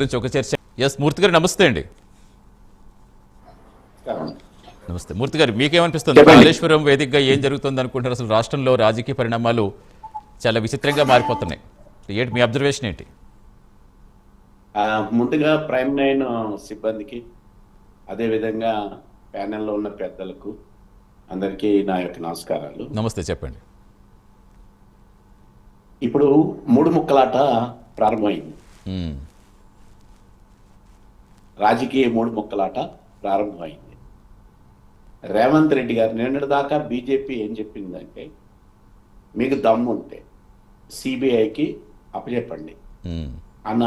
గురించి ఒక చర్చ. ఎస్ మూర్తి గారు నమస్తే అండి. నమస్తే మూర్తి గారు, మీకేమనిపిస్తుంది కాళేశ్వరం వేదికగా ఏం జరుగుతుంది అనుకుంటారు? అసలు రాష్ట్రంలో రాజకీయ పరిణామాలు చాలా విచిత్రంగా మారిపోతున్నాయి. ఏంటి మీ అబ్జర్వేషన్ ఏంటి? ముందుగా ప్రైమ్ 9 సిబ్బందికి, అదేవిధంగా ప్యానెల్లో ఉన్న పెద్దలకు అందరికీ నా యొక్క నమస్కారాలు. నమస్తే, చెప్పండి. ఇప్పుడు మూడు ముక్కలాట ప్రారంభమైంది. రాజకీయ మూడు ముక్కలాట ప్రారంభమైంది. రేవంత్ రెడ్డి గారు నిన్నటి దాకా బీజేపీ ఏం చెప్పిందంటే, మీకు దమ్ము ఉంటే సిబిఐకి అప్పచెప్పండి అన్న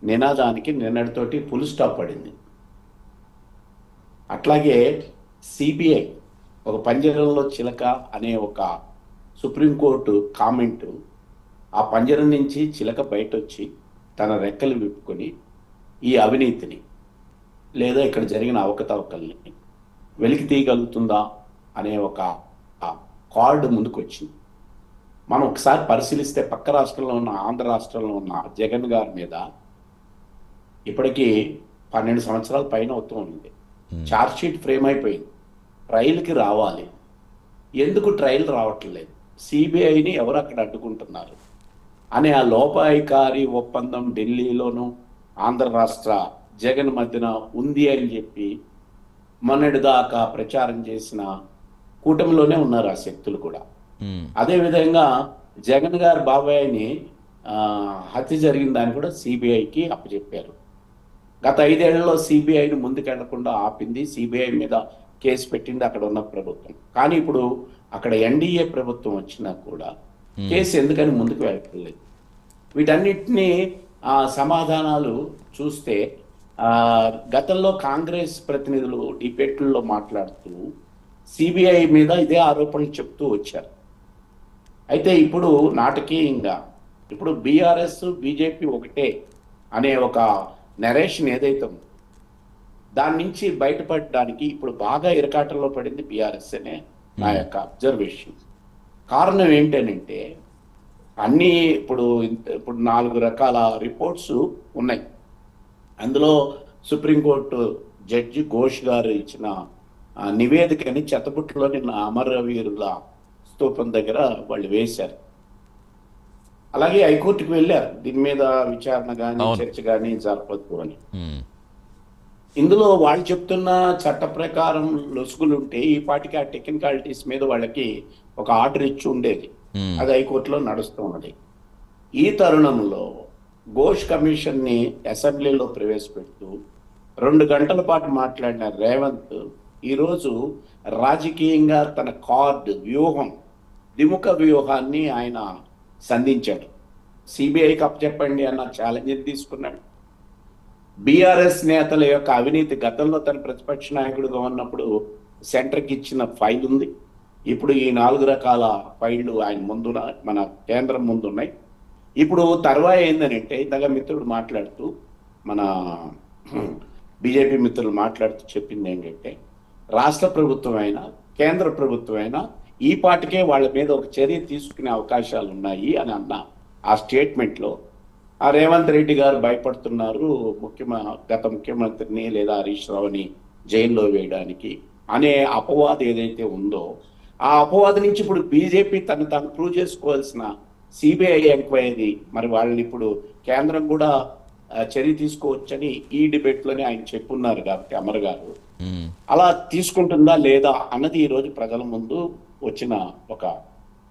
నినాదానికి నిన్నటితోటి ఫుల్ స్టాప్ పడింది. అట్లాగే సిబిఐ ఒక పంజరంలో చిలక అనే ఒక సుప్రీంకోర్టు కామెంటు, ఆ పంజరం నుంచి చిలక బయట వచ్చి తన రెక్కలు విప్పుకొని ఈ అవినీతిని లేదా ఇక్కడ జరిగిన అవకతవకల్ని వెలికి తీయగలుగుతుందా అనే ఒక కార్డు ముందుకు వచ్చింది. మనం ఒకసారి పరిశీలిస్తే పక్క రాష్ట్రంలో ఉన్న ఆంధ్ర రాష్ట్రంలో ఉన్న జగన్ గారి మీద ఇప్పటికీ 12 సంవత్సరాల పైన అవుతూ ఉంది. ఛార్జ్ షీట్ ఫ్రేమ్ అయిపోయింది, ట్రయల్కి రావాలి. ఎందుకు ట్రయల్ రావట్లేదు? సిబిఐని ఎవరు అక్కడ అడ్డుకుంటున్నారు అనే ఆ లోపాయికారి ఒప్పందం ఢిల్లీలోనూ ఆంధ్ర రాష్ట్ర జగన్ మధ్యన ఉంది అని చెప్పి మొన్నటిదాకా ప్రచారం చేసిన కూటమిలోనే ఉన్నారు ఆ శక్తులు కూడా. అదేవిధంగా జగన్ గారు బాబాయ్ని హత్య జరిగిన దాన్ని కూడా సిబిఐకి అప్పచెప్పారు. గత 5 ఏళ్లలో సిబిఐని ముందుకెళ్లకుండా ఆపింది, సిబిఐ మీద కేసు పెట్టింది అక్కడ ఉన్న ప్రభుత్వం. కానీ ఇప్పుడు అక్కడ ఎన్డీఏ ప్రభుత్వం వచ్చినా కూడా కేసు ఎందుకని ముందుకు వెళ్ళట్లేదు? వీటన్నిటినీ సమాధానాలు చూస్తే గతంలో కాంగ్రెస్ ప్రతినిధులు డిబేట్లలో మాట్లాడుతూ సిబిఐ మీద ఇదే ఆరోపణలు చెప్తూ వచ్చారు. అయితే ఇప్పుడు నాటకీయంగా ఇప్పుడు బీఆర్ఎస్ బీజేపీ ఒకటే అనే ఒక నరేషన్ ఏదైతే ఉందో దాని నుంచి బయటపడడానికి ఇప్పుడు బాగా ఇరకాటంలో పడింది బీఆర్ఎస్ అనే నా యొక్క అబ్జర్వేషన్. కారణం ఏంటనంటే అన్నీ ఇప్పుడు 4 రకాల రిపోర్ట్స్ ఉన్నాయి. అందులో సుప్రీంకోర్టు జడ్జి ఘోష్ గారు ఇచ్చిన నివేదికని చెత్తబుట్టులో నిన్న అమరవీరుల స్తూపం దగ్గర వాళ్ళు వేశారు. అలాగే హైకోర్టుకు వెళ్ళారు, దీని మీద విచారణ కానీ చర్చ కానీ జరపద్దు అని. ఇందులో వాళ్ళు చెప్తున్న చట్ట ప్రకారం లొసుగులుంటే ఈ పాటికి ఆ టెక్నికాలిటీస్ మీద వాళ్ళకి ఒక ఆర్డర్ ఇచ్చి ఉండేది. అది హైకోర్టులో నడుస్తూ ఉన్నది. ఈ తరుణంలో ఘోష్ కమిషన్ని అసెంబ్లీలో ప్రవేశపెడుతూ 2 గంటల పాటు మాట్లాడిన రేవంత్ ఈరోజు రాజకీయంగా తన వ్యూహం, ద్విముఖ వ్యూహాన్ని ఆయన సంధించాడు. సిబిఐకి అప్పచెప్పండి అన్న ఛాలెంజ్ తీసుకున్నాడు. బీఆర్ఎస్ నేతల యొక్క అవినీతి గతంలో తన ప్రతిపక్ష నాయకుడిగా ఉన్నప్పుడు సెంటర్కి ఇచ్చిన ఫైల్ ఉంది. ఇప్పుడు ఈ 4 రకాల ఫైళ్లు ఆయన ముందున మన కేంద్రం ముందు ఉన్నాయి. ఇప్పుడు తర్వాయి ఏంటంటే ఇంతగా మిత్రుడు మాట్లాడుతూ మన బీజేపీ మిత్రులు మాట్లాడుతూ చెప్పింది ఏంటంటే, రాష్ట్ర ప్రభుత్వం అయినా కేంద్ర ప్రభుత్వం అయినా ఈ పాటికే వాళ్ళ మీద ఒక చర్య తీసుకునే అవకాశాలు ఉన్నాయి అని అన్న ఆ స్టేట్మెంట్లో ఆ రేవంత్ రెడ్డి గారు భయపడుతున్నారు గత ముఖ్యమంత్రిని లేదా హరీష్ రావుని జైల్లో వేయడానికి అనే అపవాదం ఏదైతే ఉందో ఆ అపవాదం నుంచి ఇప్పుడు బీజేపీ తాను ప్రూవ్ చేసుకోవాల్సిన సిబిఐ ఎంక్వైరీ, మరి వాళ్ళని ఇప్పుడు కేంద్రం కూడా చర్య తీసుకోవచ్చని ఈ డిబేట్లోనే ఆయన చెప్పున్నారు కాబట్టి అమర్ గారు అలా తీసుకుంటుందా లేదా అన్నది ఈరోజు ప్రజల ముందు వచ్చిన ఒక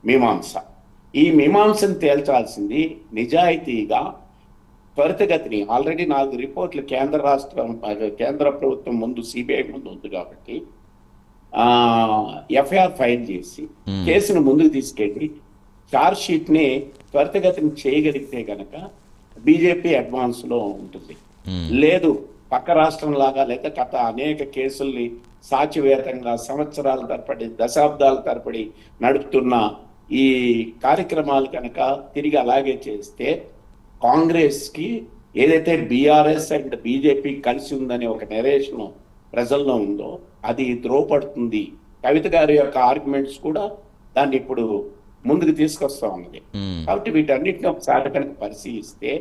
మీమాంస. ఈ మీమాంసను తేల్చాల్సింది నిజాయితీగా త్వరితగతిని ఆల్రెడీ 4 రిపోర్ట్లు కేంద్ర ప్రభుత్వం ముందు సిబిఐ ముందు ఉంది కాబట్టి ఎఫ్ఐఆర్ ఫైల్ చేసి కేసును ముందుకు తీసుకెళ్ళి ఛార్జ్ షీట్ ని త్వరితగతిని చేయగలిగితే కనుక బీజేపీ అడ్వాన్స్ లో ఉంటుంది. లేదు పక్క రాష్ట్రం లాగా లేదా గత అనేక కేసుల్ని సాచివేతంగా సంవత్సరాల తరబడి దశాబ్దాల తరబడి నడుపుతున్న ఈ కార్యక్రమాలు కనుక తిరిగి అలాగే చేస్తే కాంగ్రెస్ కి ఏదైతే బీఆర్ఎస్ అండ్ బీజేపీ కలిసి ఉందనే ఒక నెరేషన్ ప్రజల్లో ఉందో అది ద్రోపడుతుంది. కవిత గారి యొక్క ఆర్గ్యుమెంట్స్ కూడా దాన్ని ఇప్పుడు ముందుకు తీసుకొస్తా ఉన్నది. కాబట్టి వీటన్నిటిని ఒకసారి కనుక పరిశీలిస్తే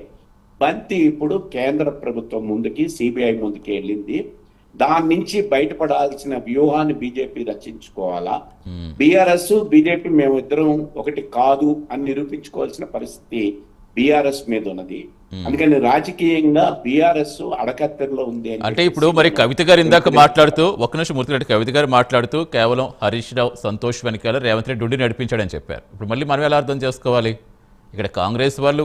బంతి ఇప్పుడు కేంద్ర ప్రభుత్వం ముందుకి, సిబిఐ ముందుకి వెళ్ళింది. దాని నుంచి బయటపడాల్సిన వ్యూహాన్ని బీజేపీ రచించుకోవాలా, బీఆర్ఎస్ బీజేపీ మేమిద్దరం ఒకటి కాదు అని నిరూపించుకోవాల్సిన పరిస్థితి బీఆర్ఎస్ మీద ఉన్నది. అందుకని రాజకీయంగా బీఆర్ఎస్ అడకత్తెరలో ఉంది అంటే ఇప్పుడు మరి కవిత గారు ఇందాక మాట్లాడుతూ ఒక్క నిమిషం మూర్తి గారు, కవిత గారు మాట్లాడుతూ కేవలం హరీష్ రావు, సంతోష్ వెనకాల రేవంత్ రెడ్డి ఉండి నడిపించాడని చెప్పారు. ఇప్పుడు మళ్ళీ మనం ఎలా అర్థం చేసుకోవాలి? ఇక్కడ కాంగ్రెస్ వాళ్ళు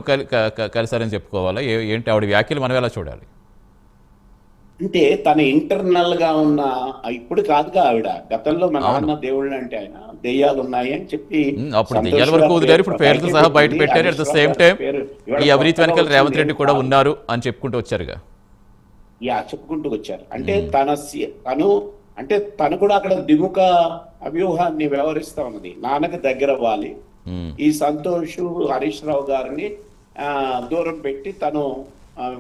కలిసారని చెప్పుకోవాలా? ఏంటి ఆవిడ వ్యాఖ్యలు మనం ఎలా చూడాలి? అంటే తన ఇంటర్నల్ గా ఉన్న, ఇప్పుడు కాదుగా ఆవిడ, గతంలో మన నాన్న దేవుళ్ళు అంటే ఆయన దెయ్యాలు ఉన్నాయి అని చెప్పి అప్పుడు దెయ్యాల వరకు వదిలేరు, ఇప్పుడు పేర్లతో సహా బయట పెట్టారు. అట్ ద సేమ్ టైం ఈ అవినీతి వెనకాల రేవంత్ రెడ్డి కూడా ఉన్నారు అని చెప్పుకుంటూ వచ్చారుగా. చెప్పుకుంటూ వచ్చారు. అంటే తను కూడా అక్కడ దిముక అవ్యూహాన్ని వ్యవహరిస్తా ఉన్నది. నాన్నకు దగ్గర అవ్వాలి, ఈ సంతోష్ హరీష్ రావు గారిని దూరం పెట్టి తను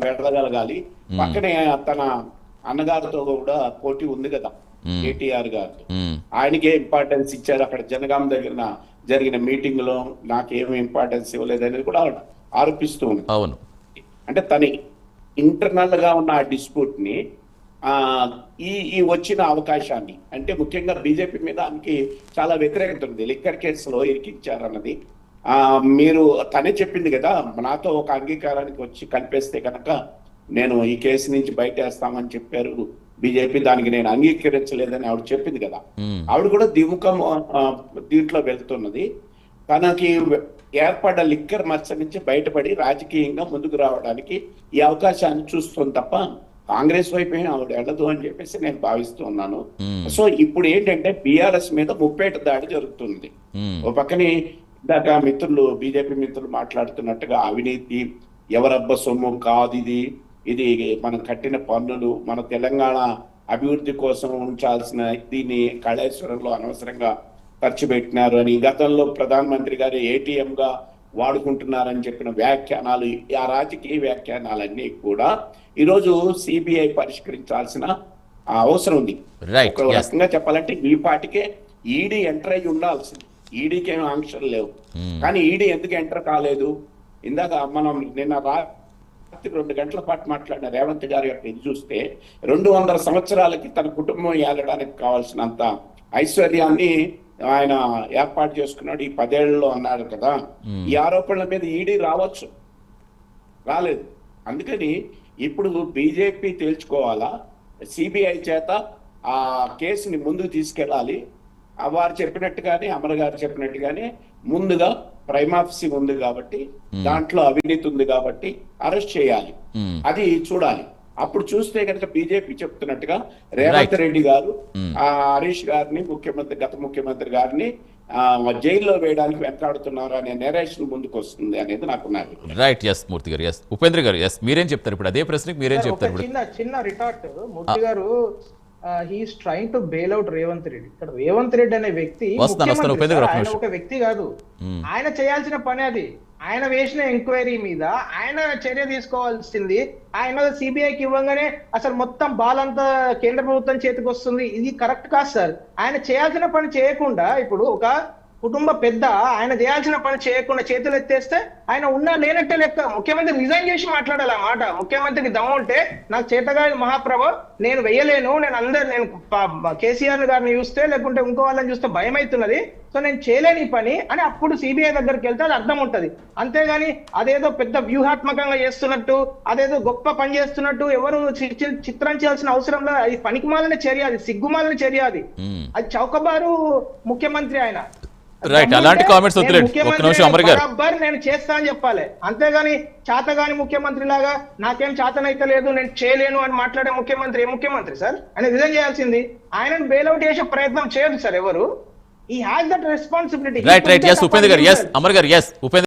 వెళ్ళగలగాలి. పక్కనే తన అన్నగారితో కూడా పోటీ ఉంది కదా, కేటీఆర్ గారితో. ఆయనకే ఇంపార్టెన్స్ ఇచ్చారు. అక్కడ జనగాం దగ్గర జరిగిన మీటింగ్ లో నాకేమి ఇంపార్టెన్స్ ఇవ్వలేదనేది కూడా ఆరోపిస్తూ ఉంది. అవును, అంటే తన ఇంటర్నల్ గా ఉన్న ఆ డిస్ప్యూట్ ని ఈ వచ్చిన అవకాశాన్ని, అంటే ముఖ్యంగా బీజేపీ మీద ఆమెకి చాలా వ్యతిరేకత ఉంది. లిక్కర్ కేసులో ఇరికించారన్నది మీరు తనే చెప్పింది కదా, నాతో ఒక అంగీకారానికి వచ్చి కలిపేస్తే కనుక నేను ఈ కేసు నుంచి బయటేస్తామని చెప్పారు బీజేపీ. దానికి నేను అంగీకరించలేదని ఆవిడ చెప్పింది కదా. ఆవిడ కూడా దిముఖం దీంట్లో వెళ్తున్నది. తనకి ఏర్పడ్డ లిక్కర్ మచ్చ నుంచి బయటపడి రాజకీయంగా ముందుకు రావడానికి ఈ అవకాశాన్ని చూస్తుంది తప్ప కాంగ్రెస్ వైపు ఆవిడ వెళ్ళదు అని చెప్పేసి నేను భావిస్తూ ఉన్నాను. సో ఇప్పుడు ఏంటంటే బీఆర్ఎస్ మీద ముప్పేట దాడి జరుగుతుంది. ఓ పక్కనే ఇందాక మిత్రులు, బీజేపీ మిత్రులు మాట్లాడుతున్నట్టుగా అవినీతి, ఎవరబ్బ సొమ్ము కాదు ఇది మనం కట్టిన పన్నులు, మన తెలంగాణ అభివృద్ధి కోసం ఉంచాల్సిన దీన్ని కాళేశ్వరంలో అనవసరంగా ఖర్చు పెట్టినారు అని, గతంలో ప్రధానమంత్రి గారు ఏటీఎం గా వాడుకుంటున్నారని చెప్పిన వ్యాఖ్యానాలు, ఆ రాజకీయ వ్యాఖ్యానాలన్నీ కూడా ఈరోజు సిబిఐ పరిష్కరించాల్సిన అవసరం ఉంది. ఒక రకంగా చెప్పాలంటే ఈ పాటికే ఈడీ ఎంటర్ అయి ఉండాల్సింది. ఈడీకి ఏమి ఆంక్షలు లేవు, కానీ ఈడీ ఎందుకు ఎంటర్ కాలేదు? ఇందాక మనం నిన్న రాత్రి 2 గంటల పాటు మాట్లాడిన రేవంత్ గారి యొక్క ఇది చూస్తే 200 సంవత్సరాలకి తన కుటుంబం ఏలడానికి కావాల్సినంత ఐశ్వర్యాన్ని ఆయన ఏర్పాటు చేసుకున్నాడు ఈ 10 ఏళ్లలో అన్నాడు కదా. ఈ ఆరోపణల మీద ఈడీ రావచ్చు, రాలేదు. అందుకని ఇప్పుడు బీజేపీ తేల్చుకోవాలా, సిబిఐ చేత ఆ కేసుని ముందుకు తీసుకెళ్ళాలి. వారు చెప్పినట్టుగానే, అమర్ గారు చెప్పినట్టుగానే ముందుగా ప్రైమాఫ్సీ ఉంది కాబట్టి, దాంట్లో అవినీతి ఉంది కాబట్టి అరెస్ట్ చేయాలి. అది చూడాలి. అప్పుడు చూస్తే కనుక బీజేపీ చెప్తున్నట్టుగా రేవంత్ రెడ్డి గారు హరీష్ గారిని, గత ముఖ్యమంత్రి గారిని జైల్లో వేయడానికి వెంటాడుతున్నారు అనే నెరేషన్ ముందుకు వస్తుంది అనేది నాకు రైట్. ఎస్ మూర్తి గారు. ఎస్ ఉపేంద్ర గారు. ఎస్ మీరేం చెప్తారు ఇప్పుడు అదే ప్రశ్నకి? మీరేం చెప్తారు? చిన్న రిటార్ట్ మూర్తి గారు, he's trying to bail out Revanth Reddy. ఇక్కడ రేవంత్ రెడ్డి అనే వ్యక్తి ఆయన ఒక వ్యక్తి కాదు, ఆయన చేయాల్సిన పని అది. ఆయన వేసిన ఎంక్వైరీ మీద ఆయన చర్య తీసుకోవాల్సింది. ఆయన సిబిఐకి ఇవ్వగానే అసలు మొత్తం బాలంతా కేంద్ర ప్రభుత్వం చేతికి వస్తుంది. ఇది కరెక్ట్ కాదు సార్. ఆయన చేయాల్సిన పని చేయకుండా, ఇప్పుడు ఒక కుటుంబ పెద్ద ఆయన చేయాల్సిన పని చేయకుండా చేతులు ఎత్తేస్తే ఆయన ఉన్నా లేనట్టే లెక్క. ముఖ్యమంత్రి రిజైన్ చేసి మాట్లాడాలి ఆ మాట. ముఖ్యమంత్రికి దమ్ము ఉంటే, నాకు చేతగాని మహాప్రభు నేను వెయ్యలేను, నేను కేసీఆర్ గారిని చూస్తే లేకుంటే ఇంకో వాళ్ళని చూస్తే భయం అవుతున్నది, సో నేను చేయలేని పని అని అప్పుడు సిబిఐ దగ్గరికి వెళ్తే అది అర్థం ఉంటది. అంతేగాని అదేదో పెద్ద వ్యూహాత్మకంగా చేస్తున్నట్టు, అదేదో గొప్ప పని చేస్తున్నట్టు ఎవరు చిత్రించాల్సిన అవసరం లేదు. అది పనికిమాలిన చర్య, అది సిగ్గుమాలిన చర్య, అది చౌకబారు ముఖ్యమంత్రి ఆయన. రైట్, అలాంటి కామెంట్స్ వద్దులేండి. ఒక్క నిమిషం అమర్ గారు. నేను చేస్తా అని చెప్పాలి, అంతేగాని చాతగాని ముఖ్యమంత్రి లాగా నాకేం చాతనైతే లేదు, నేను చేయలేను అని మాట్లాడే ముఖ్యమంత్రి ఏ ముఖ్యమంత్రి సార్? ఆయన రిజైన్ చేయాల్సింది. ఆయనను బెయిల్అవుట్ చేసే ప్రయత్నం చేయదు సార్ ఎవరు. He has that responsibility. Right. Yes Upendra గారు. ఎస్ అమర్ గారు. ఎస్ ఉపేంద్ర